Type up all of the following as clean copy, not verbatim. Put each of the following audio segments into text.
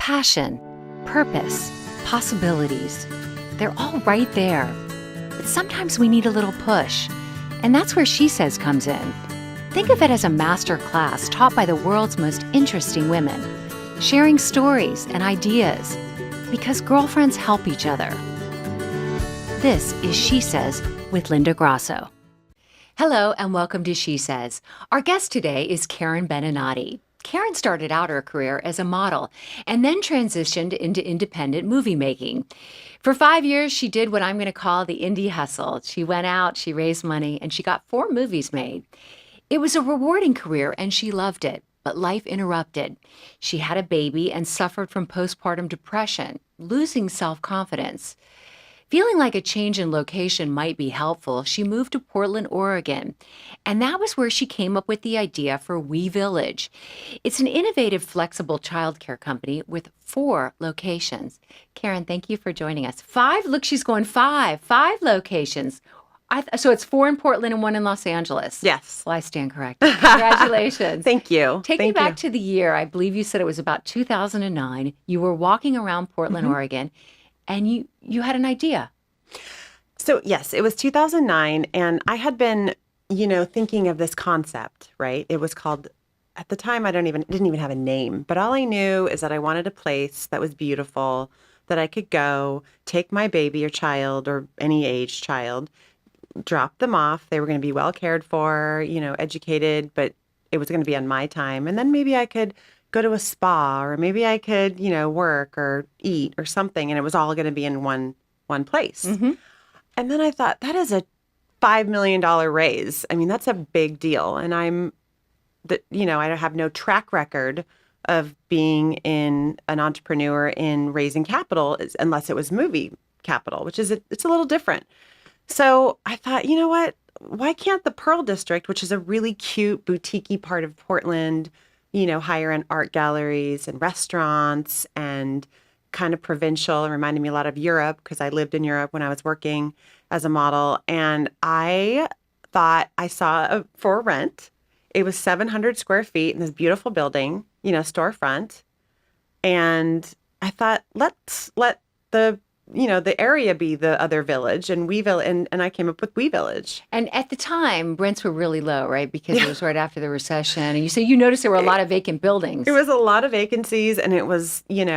Passion, purpose, possibilities. They're all right there. But sometimes we need a little push. And that's where SheSez comes in. Think of it as a master class taught by the world's most interesting women, sharing stories and ideas, because girlfriends help each other. This is SheSez with Linda Grasso. Hello and welcome to SheSez. Our guest today is Karen Beninati. Karen started out her career as a model and then transitioned into independent movie making. For 5 years, she did what I'm going to call the indie hustle. She went out, she raised money, and she got 4 movies made. It was a rewarding career and she loved it, but life interrupted. She had a baby and suffered from postpartum depression, losing self-confidence. Feeling like a change in location might be helpful, she moved to Portland, Oregon. And that was where she came up with the idea for weVillage. It's an innovative, flexible childcare company with 4 locations. Karen, thank you for joining us. 5? Look, she's going 5 locations. So it's 4 in Portland and 1 in Los Angeles. Yes. Well, I stand corrected. Congratulations. Thank you. Take me back to the year. I believe you said it was about 2009. You were walking around Portland, Oregon, and you had an idea. So yes, it was 2009, and I had been, thinking of this concept, right? It was called, at the time, didn't even have a name, but all I knew is that I wanted a place that was beautiful, that I could go, take my baby or child or any age child, drop them off. They were going to be well cared for, educated, but it was going to be on my time. And then maybe I could go to a spa, or maybe I could, work or eat or something. And it was all going to be in one place. Mm-hmm. And then I thought, that is a $5 million raise. I mean, that's a big deal. And I have no track record of being an entrepreneur in raising capital unless it was movie capital, which is, it's a little different. So I thought, you know what, why can't the Pearl District, which is a really cute boutique-y part of Portland, higher end art galleries and restaurants and kind of provincial. It reminded me a lot of Europe because I lived in Europe when I was working as a model. And I thought I saw for rent. It was 700 square feet in this beautiful building, storefront. And I thought, let's let the area be the other village, and weVillage, and I came up with weVillage. And at the time, rents were really low, right? Because it was right after the recession. And you say you noticed there were a lot of vacant buildings. It was a lot of vacancies, and it was, it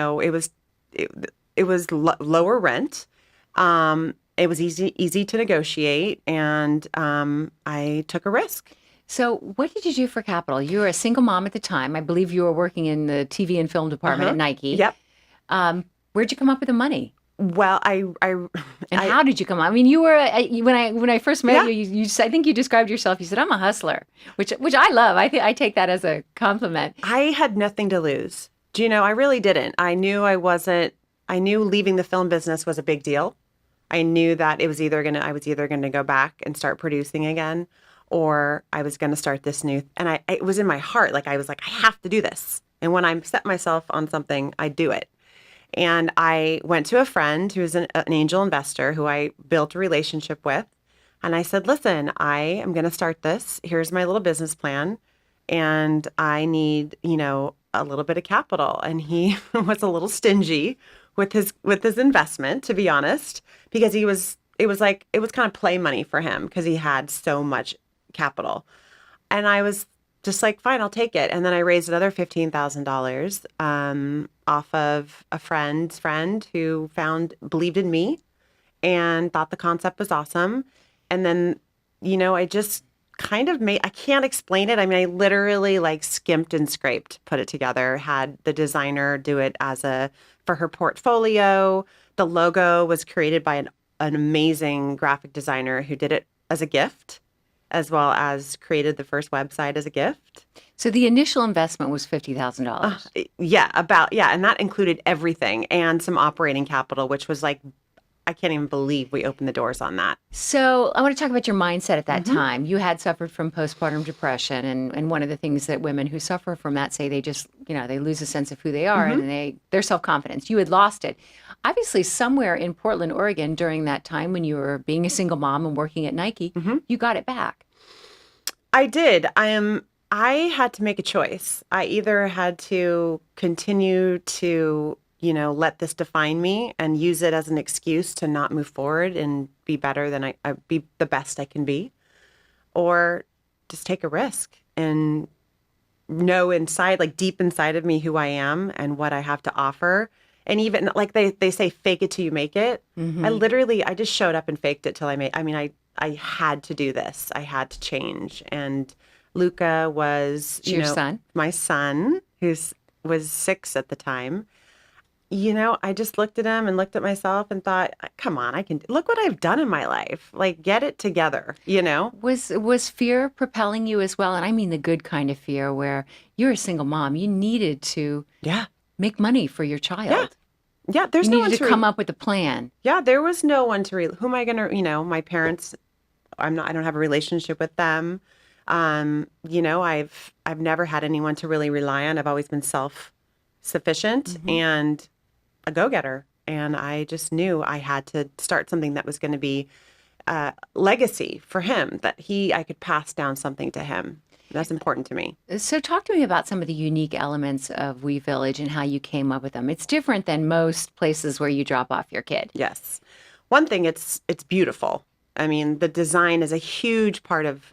was lower rent. It was easy to negotiate, and I took a risk. So what did you do for capital? You were a single mom at the time. I believe you were working in the TV and film department at Nike. Yep. Where'd you come up with the money? Well, how did you come? I mean, you were when I first met you. I think you described yourself. You said, "I'm a hustler," which I love. I take that as a compliment. I had nothing to lose. Do you know? I really didn't. I knew leaving the film business was a big deal. I knew that I was either going to go back and start producing again, or I was going to start this new. And it was in my heart. I was like, I have to do this. And when I set myself on something, I do it. And I went to a friend who was an angel investor who I built a relationship with. And I said, listen, I am going to start this. Here's my little business plan. And I need, a little bit of capital. And he was a little stingy with his investment, to be honest, because it was kind of play money for him because he had so much capital. And I was just like, fine, I'll take it. And then I raised another $15,000 off of a friend's friend who believed in me and thought the concept was awesome. And then, I just kind of I can't explain it. I mean, I literally skimped and scraped, put it together, had the designer do it for her portfolio. The logo was created by an amazing graphic designer who did it as a gift, as well as created the first website as a gift. So the initial investment was $50,000. And that included everything and some operating capital, which was I can't even believe we opened the doors on that. So I want to talk about your mindset at that time. You had suffered from postpartum depression, and one of the things that women who suffer from that say they just, they lose a sense of who they are and their self-confidence. You had lost it. Obviously, somewhere in Portland, Oregon, during that time when you were being a single mom and working at Nike, you got it back. I did. I had to make a choice. I either had to continue to, let this define me and use it as an excuse to not move forward and be better than I be the best I can be, or just take a risk and know inside, like deep inside of me, who I am and what I have to offer. And even like they say, fake it till you make it. I just showed up and faked it till I had to do this. I had to change. And Luca was, Your son? my son, was 6 at the time. I just looked at him and looked at myself and thought, come on, look what I've done in my life. Like, get it together, Was fear propelling you as well? And I mean the good kind of fear where you're a single mom. You needed to make money for your child. Yeah, there's you no needed one to come up with a plan. Yeah, there was no one who am I going to, my parents, I don't have a relationship with them. I've never had anyone to really rely on. I've always been self-sufficient and a go-getter. And I just knew I had to start something that was going to be legacy for him, that I could pass down something to him. That's important to me. So talk to me about some of the unique elements of weVillage and how you came up with them. It's different than most places where you drop off your kid. Yes. One thing, it's beautiful. I mean, the design is a huge part of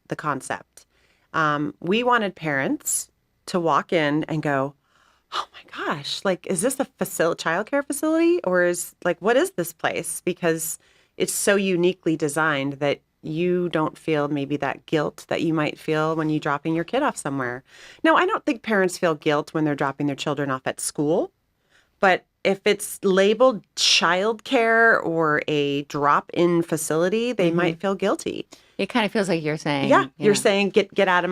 the concept. We wanted parents to walk in and go, oh my gosh, like, is this a childcare facility, or what is this place? Because it's so uniquely designed that you don't feel maybe that guilt that you might feel when you're dropping your kid off somewhere. Now, I don't think parents feel guilt when they're dropping their children off at school, but if it's labeled childcare or a drop-in facility, they might feel guilty. It kind of feels like you're saying, you're saying get out of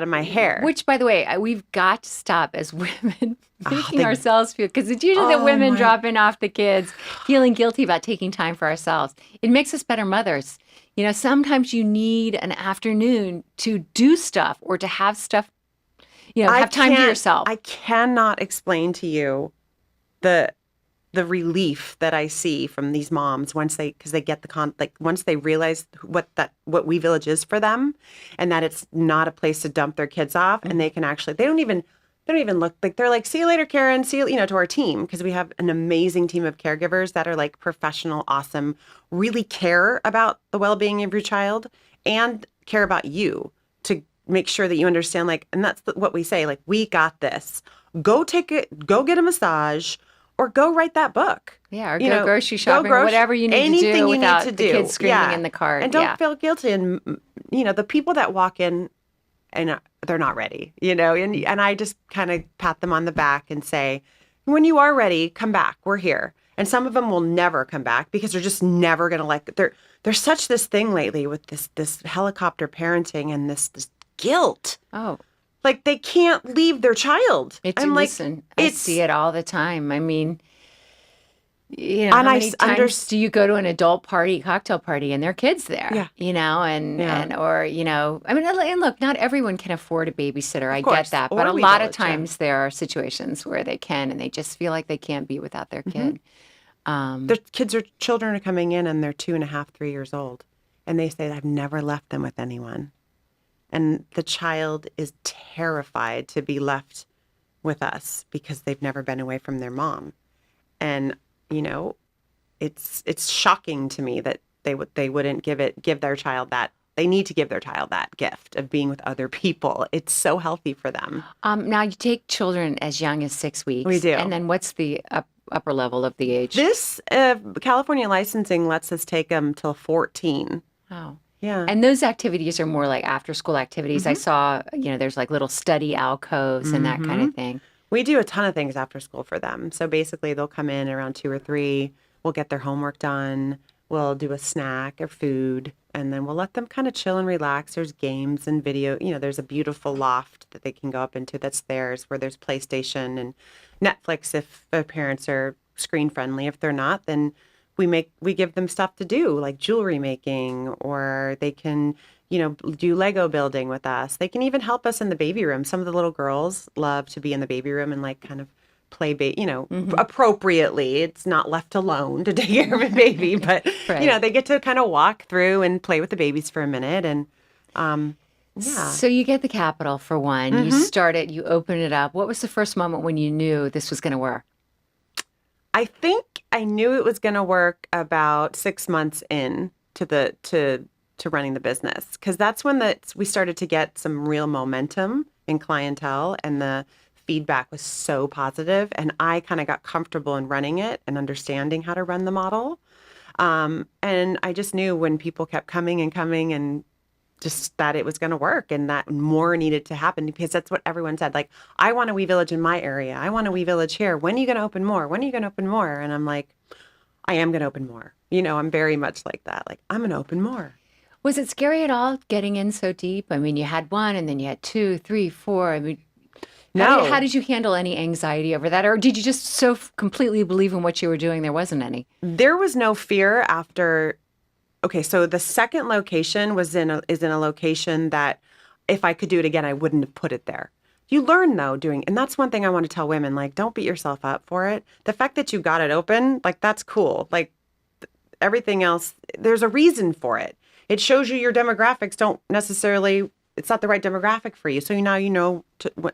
my hair. Which, by the way, we've got to stop as women making ourselves feel, because it's usually the women dropping off the kids, feeling guilty about taking time for ourselves. It makes us better mothers. Sometimes you need an afternoon to do stuff or to have stuff, have time to yourself. I cannot explain to you the relief that I see from these moms because they get once they realize what weVillage is for them, and that it's not a place to dump their kids off, and they can actually, they don't even look like, they're like, see you later, Karen, see you, to our team, because we have an amazing team of caregivers that are like professional, awesome, really care about the well-being of your child and care about you to make sure that you understand, and that's what we say, we got this. Go get a massage, or go write that book. Yeah, or go grocery shopping, or whatever you need to do without the kids screaming in the cart. And don't feel guilty. And, the people that walk in and they're not ready, and I just kind of pat them on the back and say, when you are ready, come back. We're here. And some of them will never come back because they're just never going to there's such this thing lately with this helicopter parenting and this guilt. Oh. They can't leave their child. Listen, I see it all the time. I mean, and how many times do you go to an adult cocktail party, and there are kids there? Yeah. And look, not everyone can afford a babysitter. I get that, Or but a lot of times there are situations where they can, and they just feel like they can't be without their kid. Their children are coming in, and they're 2.5, 3 years old, and they say, I've never left them with anyone. And the child is terrified to be left with us because they've never been away from their mom. And, it's shocking to me that they wouldn't give their child that. They need to give their child that gift of being with other people. It's so healthy for them. Now, you take children as young as 6 weeks. We do. And then what's the upper level of the age? This California licensing lets us take them till 14. Wow. Yeah. And those activities are more like after school activities. I saw, there's little study alcoves and that kind of thing. We do a ton of things after school for them. So basically they'll come in around 2 or 3. We'll get their homework done. We'll do a snack or food, and then we'll let them kind of chill and relax. There's games and video. There's a beautiful loft that they can go up into that's theirs, where there's PlayStation and Netflix if their parents are screen friendly. If they're not, then we give them stuff to do, like jewelry making, or they can, do Lego building with us. They can even help us in the baby room. Some of the little girls love to be in the baby room and kind of play, appropriately. It's not left alone to take care of a baby, but, Right. They get to kind of walk through and play with the babies for a minute. And Yeah. So you get the capital for one. You hmm start it, you open it up. What was the first moment when you knew this was going to work? I think I knew it was going to work about 6 months in to running the business, because that's when we started to get some real momentum in clientele, and the feedback was so positive, and I kind of got comfortable in running it and understanding how to run the model. And I just knew when people kept coming and coming, and just that it was going to work, and that more needed to happen, because that's what everyone said. Like, I want a weVillage in my area. I want a weVillage here. When are you going to open more? When are you going to open more? And I'm like, I am going to open more. I'm very much like that. Like, I'm going to open more. Was it scary at all getting in so deep? I mean, you had one and then you had two, three, four. I mean, how No, did you handle any anxiety over that? Or did you just so completely believe in what you were doing there wasn't any? there was no fear after. Okay, so the second location is in a location that if I could do it again, I wouldn't have put it there. You learn though doing, and that's one thing I want to tell women, like, don't beat yourself up for it. The fact that you got it open, like, that's cool. Like, everything else, there's a reason for it. It shows you your demographics don't necessarily, it's not the right demographic for you. So now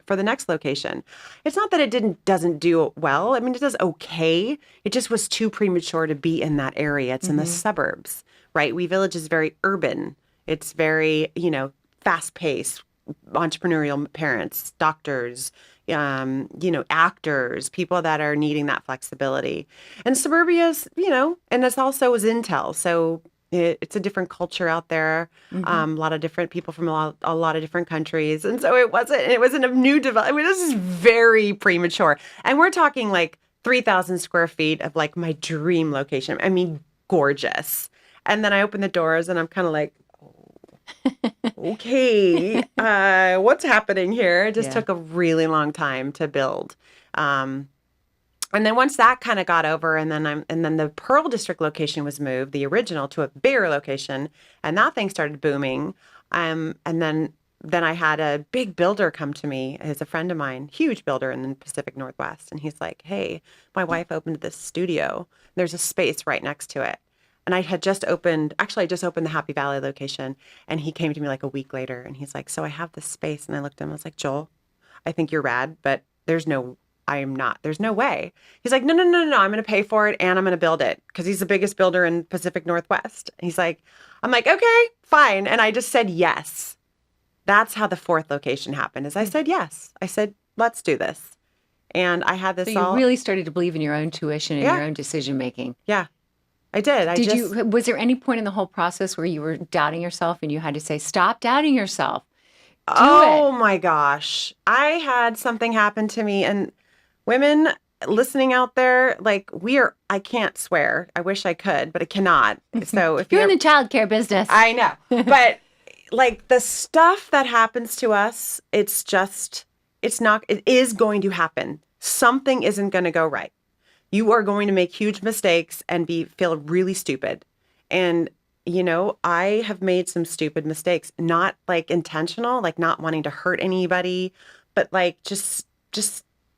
for the next location. It's not that doesn't do well. I mean, it does okay. It just was too premature to be in that area. It's in the suburbs, right? weVillage is very urban. It's very, fast paced, entrepreneurial parents, doctors, actors, people that are needing that flexibility. And suburbia's, and this also was Intel. So it's a different culture out there. A lot of different people from a lot of different countries. And so it wasn't a new development. I mean, this is very premature. And we're talking like 3,000 square feet of like my dream location. I mean, gorgeous. And then I open the doors and I'm kind of like, okay, what's happening here? It just Yeah. took a really long time to build. And then once that kind of got over, and then the Pearl District location was moved, the original, to a bigger location, and that thing started booming. And then I had a big builder come to me, as a friend of mine, huge builder in the Pacific Northwest, and he's like, "Hey, my wife opened this studio. There's a space right next to it." And I just opened the Happy Valley location, and he came to me like a week later, and he's like, "So I have this space," and I looked at him, I was like, "Joel, I think you're rad, but I am not. There's no way." He's like, "No, no, no, no, no. I'm going to pay for it and I'm going to build it," because he's the biggest builder in Pacific Northwest. He's like, I'm like, "Okay, fine." And I just said yes. That's how the fourth location happened. Is I said yes. I said, "Let's do this." And I had So this you all. really started to believe in your own tuition and Yeah, your own decision making. yeah, I did. Was there any point in the whole process where you were doubting yourself and you had to say, stop doubting yourself, do it? Oh my gosh. I had something happen to me, and women listening out there, like, I can't swear. I wish I could, but I cannot. So if You're you in the childcare business. I know, but like the stuff that happens to us, it is going to happen. Something isn't going to go right. You are going to make huge mistakes and feel really stupid. And I have made some stupid mistakes, not like intentional, like not wanting to hurt anybody, but like just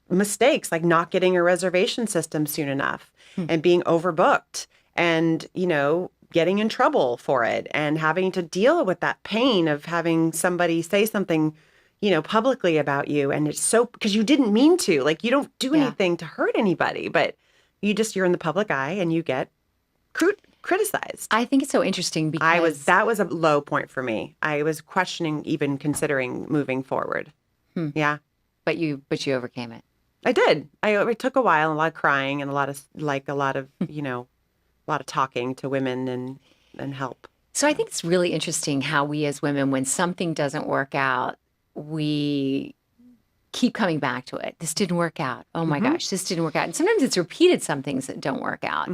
mistakes, like not getting a reservation system soon enough and being overbooked, and getting in trouble for it, and having to deal with that pain of having somebody say something publicly about you. And it's so, because you didn't mean to, like, you don't do Yeah. anything to hurt anybody, but you're in the public eye and you get criticized. I think it's so interesting because That was a low point for me. I was questioning, even considering moving forward. Yeah, but you overcame it. I did. It took a while, and a lot of crying, and a lot of a lot of talking to women and help. So I think it's really interesting how we as women, when something doesn't work out, we keep coming back to it. This didn't work out. Oh my gosh, this didn't work out. And sometimes it's repeated some things that don't work out.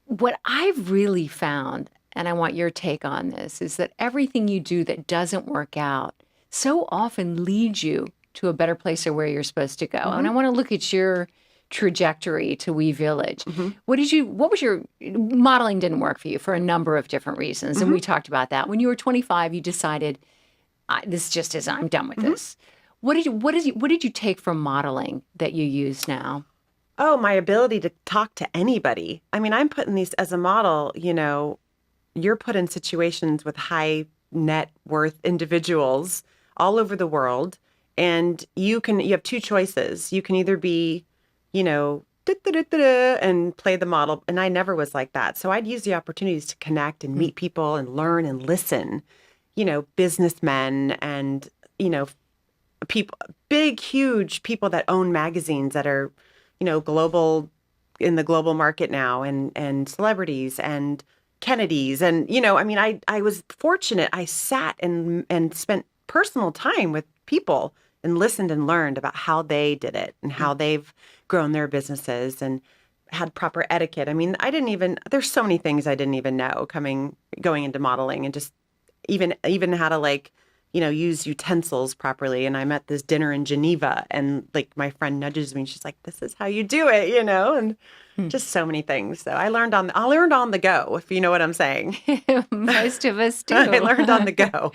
What I've really found, and I want your take on this, is that everything you do that doesn't work out so often leads you to a better place or where you're supposed to go. And I want to look at your trajectory to weVillage. What was your modeling didn't work for you for a number of different reasons. And we talked about that. When you were 25, you decided this just is, I'm done with this. What did you take from modeling that you use now? Oh, my ability to talk to anybody. I mean, I'm put in these as a model, you're put in situations with high net worth individuals all over the world. And you have two choices. You can either be, you know, and play the model. And I never was like that. So I'd use the opportunities to connect and meet people and learn and listen, you know, businessmen and, you know, people, big, huge people that own magazines that are, you know, global in the global market now, and celebrities and Kennedys. And, you know, I mean, I was fortunate. I sat and spent personal time with people and listened and learned about how they did it and how they've grown their businesses and had proper etiquette. I mean, there's so many things I didn't even know going into modeling, and just even how to, like, you know, use utensils properly. And I'm at this dinner in Geneva, and like my friend nudges me and she's like, this is how you do it, you know, and just so many things. So I learned on the go, if you know what I'm saying. Most of us do. I learned on the go.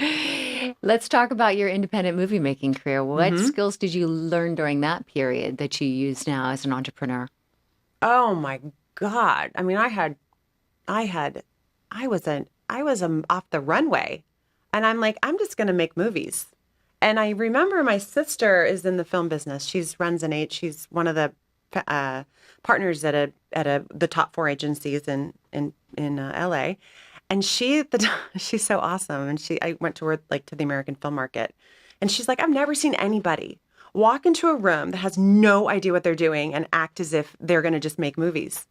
Let's talk about your independent movie making career. What skills did you learn during that period that you use now as an entrepreneur? Oh my God. I mean, I was off the runway, and I'm like, I'm just going to make movies. And I remember my sister is in the film business. She's one of the partners at the top 4 agencies in LA. And she's so awesome. And I went to her, like, to the American film market, and she's like, I've never seen anybody walk into a room that has no idea what they're doing and act as if they're going to just make movies.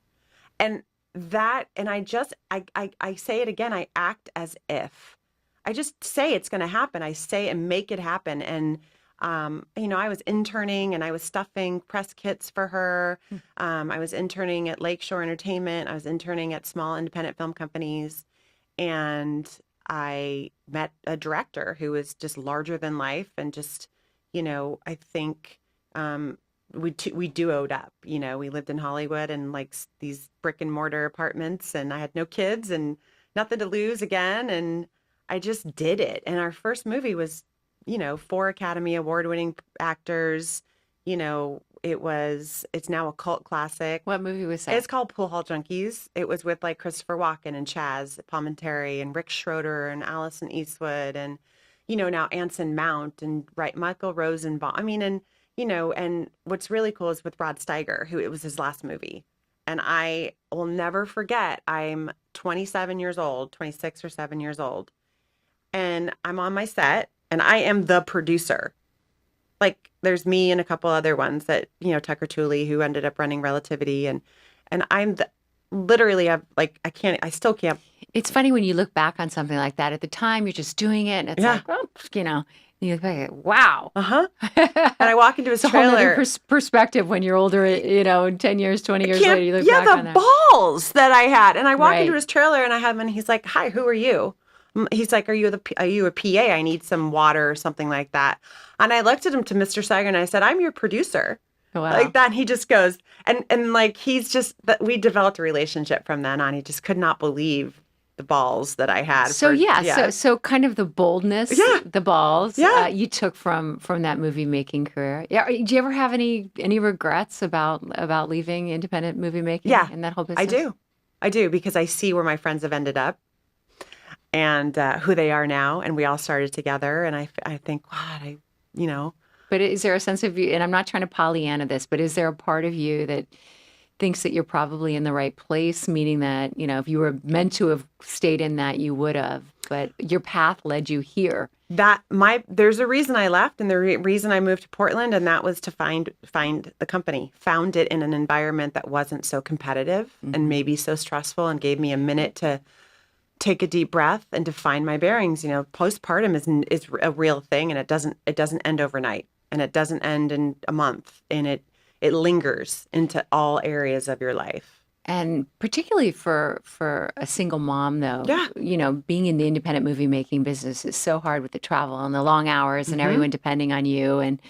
And I say it again, I act as if. I just say it's going to happen. I say and make it happen. And, you know, I was interning and I was stuffing press kits for her. I was interning at Lakeshore Entertainment. I was interning at small independent film companies. And I met a director who was just larger than life, and just, you know, I think we duoed up. You know, we lived in Hollywood and, like, these brick and mortar apartments, and I had no kids and nothing to lose again. And I just did it. And our first movie was, you know, 4 Academy Award winning actors. You know, it's now a cult classic. What movie was that? It's called Pool Hall Junkies. It was with, like, Christopher Walken and Chaz Palminteri and Rick Schroeder and Allison Eastwood and, you know, now Anson Mount and Michael Rosenbaum. I mean, and, you know, and what's really cool is with Rod Steiger, who it was his last movie. And I will never forget, I'm 27 years old, 26 or 7 years old. And I'm on my set, and I am the producer. Like, there's me and a couple other ones that, you know, Tucker Tooley, who ended up running Relativity. And I'm literally, I still can't. It's funny when you look back on something like that. At the time, you're just doing it, and it's like, well, you know, and you look back, wow. And I walk into his trailer. It's a whole other perspective when you're older, you know, 10 years, 20 years later, you look back on that. The balls that I had. And I walk into his trailer, and I have him, and he's like, hi, who are you? He's like, are you a PA? I need some water or something like that. And I looked at him, to Mr. Steiger, and I said, I'm your producer. Wow. Like that. And he just goes, and like, he's just, that we developed a relationship from then on. He just could not believe the balls that I had. So kind of the boldness, the balls you took from that movie making career. Yeah. Do you ever have any regrets about leaving independent movie making and that whole business? I do, because I see where my friends have ended up and who they are now. And we all started together. And I think, God, you know. But is there a sense of you, and I'm not trying to Pollyanna this, but is there a part of you that thinks that you're probably in the right place, meaning that, you know, if you were meant to have stayed in that, you would have, but your path led you here? There's a reason I left, and the reason I moved to Portland, and that was to find the company, found it in an environment that wasn't so competitive and maybe so stressful, and gave me a minute to take a deep breath and to find my bearings. You know, postpartum is a real thing, and it doesn't end overnight, and it doesn't end in a month, and it lingers into all areas of your life. And particularly for a single mom, though, you know, being in the independent movie making business is so hard with the travel and the long hours and everyone depending on you and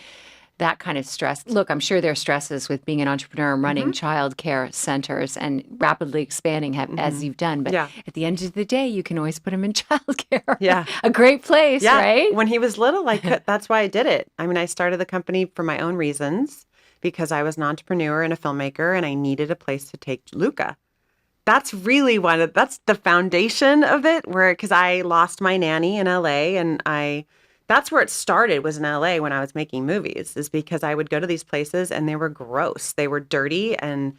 that kind of stress. Look, I'm sure there are stresses with being an entrepreneur and running childcare centers and rapidly expanding as you've done. But at the end of the day, you can always put them in childcare. Yeah. A great place, right? When he was little, that's why I did it. I mean, I started the company for my own reasons, because I was an entrepreneur and a filmmaker, and I needed a place to take Luca. that's really that's the foundation of it, because I lost my nanny in LA, and that's where it started, was in LA when I was making movies, is because I would go to these places and they were gross. They were dirty, and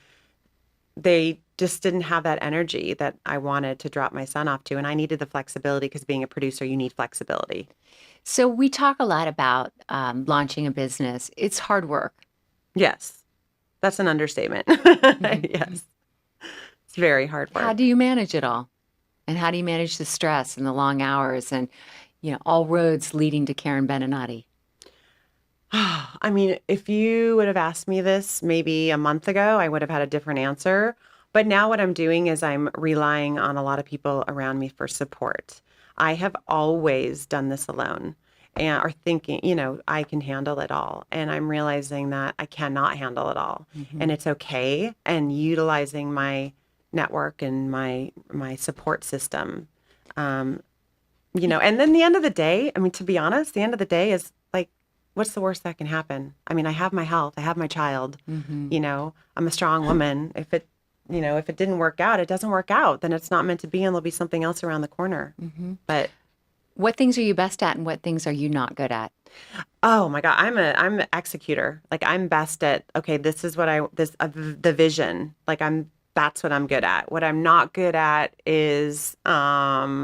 they just didn't have that energy that I wanted to drop my son off to. And I needed the flexibility, because being a producer, you need flexibility. So we talk a lot about launching a business. It's hard work. Yes, that's an understatement. Yes, it's very hard work. How do you manage it all? And how do you manage the stress and the long hours and, all roads leading to Karen Beninati? I mean, if you would have asked me this maybe a month ago, I would have had a different answer. But now what I'm doing is I'm relying on a lot of people around me for support. I have always done this alone, and or thinking, I can handle it all. And I'm realizing that I cannot handle it all. And it's okay. And utilizing my network and my support system. And then the end of the day, I mean, to be honest, the end of the day is like, what's the worst that can happen? I mean, I have my health, I have my child, I'm a strong woman. If it didn't work out, it doesn't work out, then it's not meant to be, and there'll be something else around the corner. But what things are you best at and what things are you not good at? oh my God, I'm an executor. Like, I'm best at, okay, this is what the vision. Like, that's what I'm good at. What I'm not good at is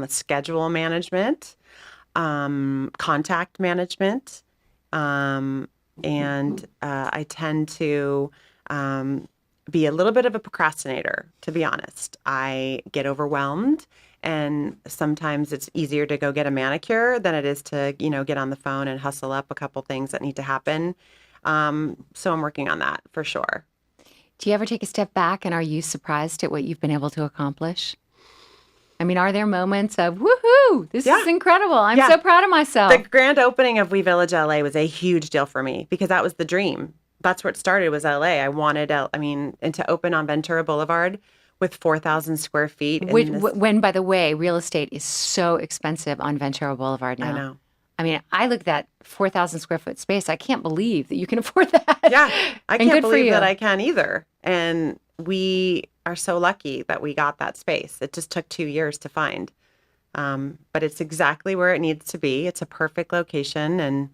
schedule management, contact management. And I tend to be a little bit of a procrastinator, to be honest. I get overwhelmed, and sometimes it's easier to go get a manicure than it is to, get on the phone and hustle up a couple things that need to happen. So I'm working on that for sure. Do you ever take a step back, and are you surprised at what you've been able to accomplish? I mean, are there moments of, woohoo, this is incredible. I'm so proud of myself. The grand opening of weVillage LA was a huge deal for me, because that was the dream. That's where it started, was LA. I wanted, and to open on Ventura Boulevard with 4,000 square feet. When, by the way, real estate is so expensive on Ventura Boulevard now. I know. I mean, I looked at that 4,000 square foot space. I can't believe that you can afford that. Yeah, I can't believe that I can either. And we are so lucky that we got that space. It just took 2 years to find. But it's exactly where it needs to be. It's a perfect location, and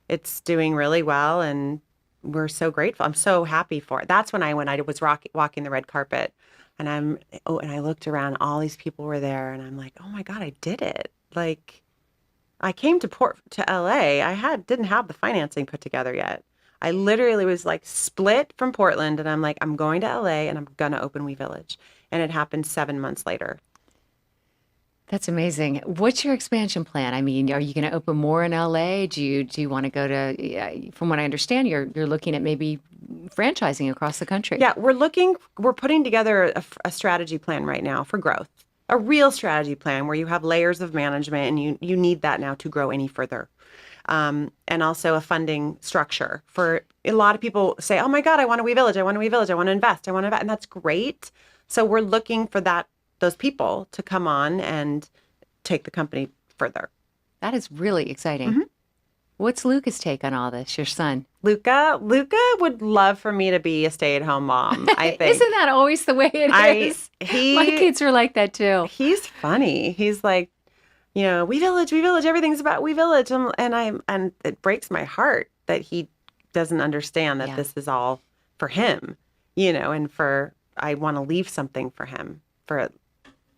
it's doing really well. And we're so grateful. I'm so happy for it. That's when I was walking the red carpet, and I looked around, all these people were there, and I'm like, oh my God, I did it. Like, I came to LA. I didn't have the financing put together yet. I literally was like split from Portland, and I'm like, I'm going to LA and I'm going to open weVillage. And it happened 7 months later. That's amazing. What's your expansion plan? I mean, are you going to open more in LA? Do you want to go to, from what I understand, you're looking at maybe franchising across the country. Yeah, we're putting together a strategy plan right now for growth. A real strategy plan where you have layers of management, and you need that now to grow any further. And also a funding structure. For a lot of people say, oh my God, I want a weVillage, I want a weVillage, I want to invest, and that's great. So we're looking for those people to come on and take the company further. That is really exciting. What's Luca's take on all this, your son? Luca would love for me to be a stay-at-home mom, I think. Isn't that always the way it is? My kids are like that too. He's funny. He's like, weVillage, everything's about weVillage. And it breaks my heart that he doesn't understand that this is all for him, and I want to leave something for him.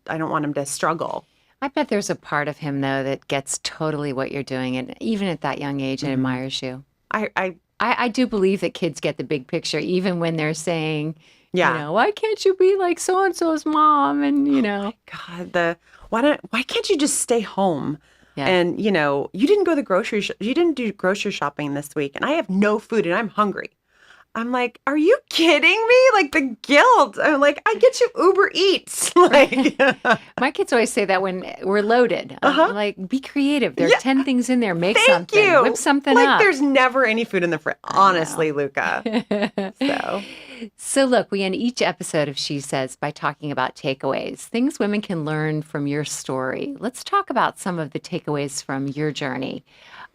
I don't want him to struggle. I bet there's a part of him, though, that gets totally what you're doing, and even at that young age, and admires you. I do believe that kids get the big picture, even when they're saying, why can't you be like so-and-so's mom? And, Oh my God, why can't you just stay home? Yeah. And, you didn't go you didn't do grocery shopping this week, and I have no food and I'm hungry. I'm like, are you kidding me? Like, the guilt. I'm like, I get you Uber Eats. Like, my kids always say that when we're loaded. I'm like, be creative. There are 10 things in there. Make something. Whip something up. Like, there's never any food in the fridge. Honestly, Luca. So look, we end each episode of SheSez by talking about takeaways, things women can learn from your story. Let's talk about some of the takeaways from your journey.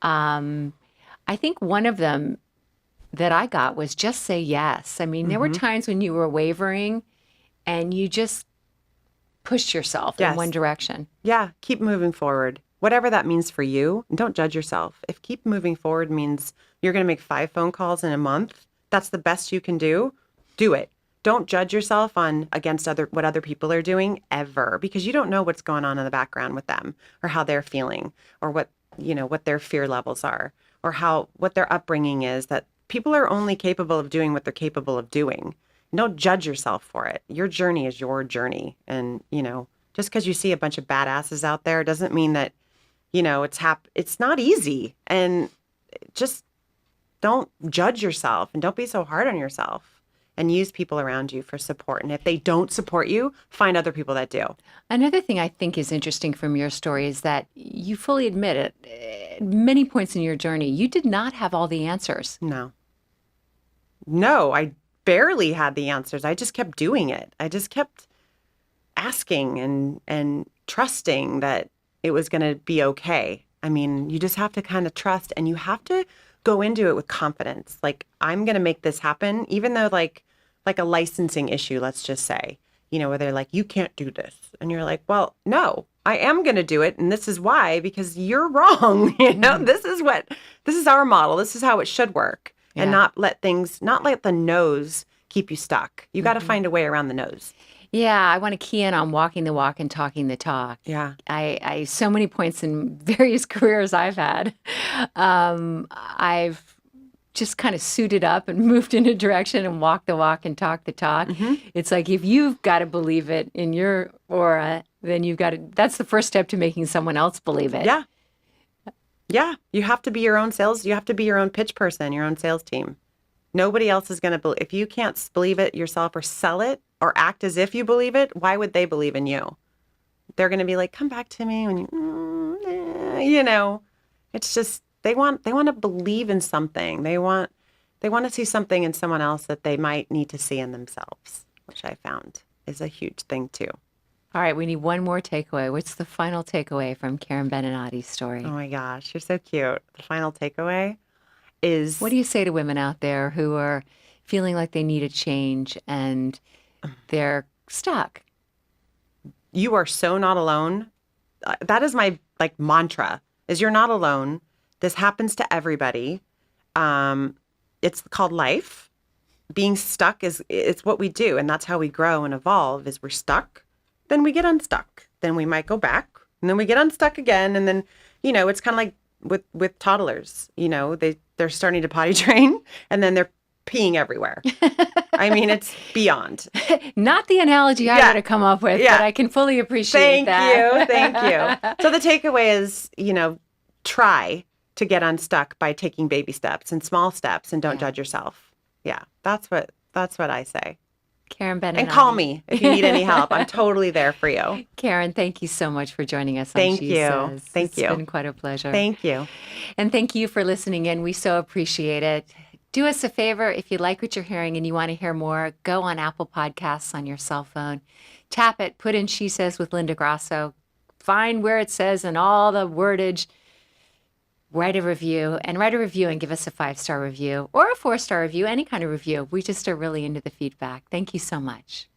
I think one of them that I got was just say yes. I mean, there were times when you were wavering and you just push yourself in one direction. Yeah, keep moving forward. Whatever that means for you, and don't judge yourself. If keep moving forward means you're going to make 5 phone calls in a month, that's the best you can do it. Don't judge yourself on against what other people are doing ever, because you don't know what's going on in the background with them, or how they're feeling, or what their fear levels are, or what their upbringing is. That people are only capable of doing what they're capable of doing. Don't judge yourself for it. Your journey is your journey. And, just because you see a bunch of badasses out there doesn't mean that, it's not easy. And just don't judge yourself, and don't be so hard on yourself, and use people around you for support. And if they don't support you, find other people that do. Another thing I think is interesting from your story is that you fully admit it. At many points in your journey, you did not have all the answers. No, I barely had the answers. I just kept doing it. I just kept asking and trusting that it was going to be okay. I mean, you just have to kind of trust, and you have to go into it with confidence. Like, I'm going to make this happen, even though like a licensing issue, let's just say, where they're like, you can't do this. And you're like, well, no, I am going to do it. And this is why, because you're wrong. This is our model. This is how it should work. Yeah. And not let the nose keep you stuck. You got to find a way around the nose. Yeah, I want to key in on walking the walk and talking the talk. Yeah. I so many points in various careers I've had, I've just kind of suited up and moved in a direction and walked the walk and talked the talk. Mm-hmm. It's like, if you've got to believe it in your aura, then that's the first step to making someone else believe it. Yeah. Yeah. You have to be your own you have to be your own pitch person, your own sales team. Nobody else is going to believe. If you can't believe it yourself or sell it or act as if you believe it, why would they believe in you? They're going to be like, come back to me when it's just, they want to believe in something. They want to see something in someone else that they might need to see in themselves, which I found is a huge thing too. All right, we need one more takeaway. What's the final takeaway from Karen Beninati's story? Oh my gosh, you're so cute. The final takeaway is... What do you say to women out there who are feeling like they need a change and they're stuck? You are so not alone. That is my mantra, is you're not alone. This happens to everybody. It's called life. Being stuck it's what we do, and that's how we grow and evolve. Is we're stuck, then we get unstuck, then we might go back, and then we get unstuck again, and then it's kind of like with toddlers. They're starting to potty train, and then they're peeing everywhere. I mean, it's beyond. Not the analogy I would have come up with, but I can fully appreciate that. Thank you. So the takeaway is, try to get unstuck by taking baby steps and small steps, and don't judge yourself. Yeah, that's what I say. Karen Beninati. And call me if you need any help. I'm totally there for you. Karen, thank you so much for joining us on SheSez. Thank you. It's been quite a pleasure. Thank you. And thank you for listening in. We so appreciate it. Do us a favor, if you like what you're hearing and you want to hear more, go on Apple Podcasts on your cell phone. Tap it, put in SheSez with Linda Grasso. Find where it says and all the wordage. Write a review and give us a 5-star review or a 4-star review, any kind of review. We just are really into the feedback. Thank you so much.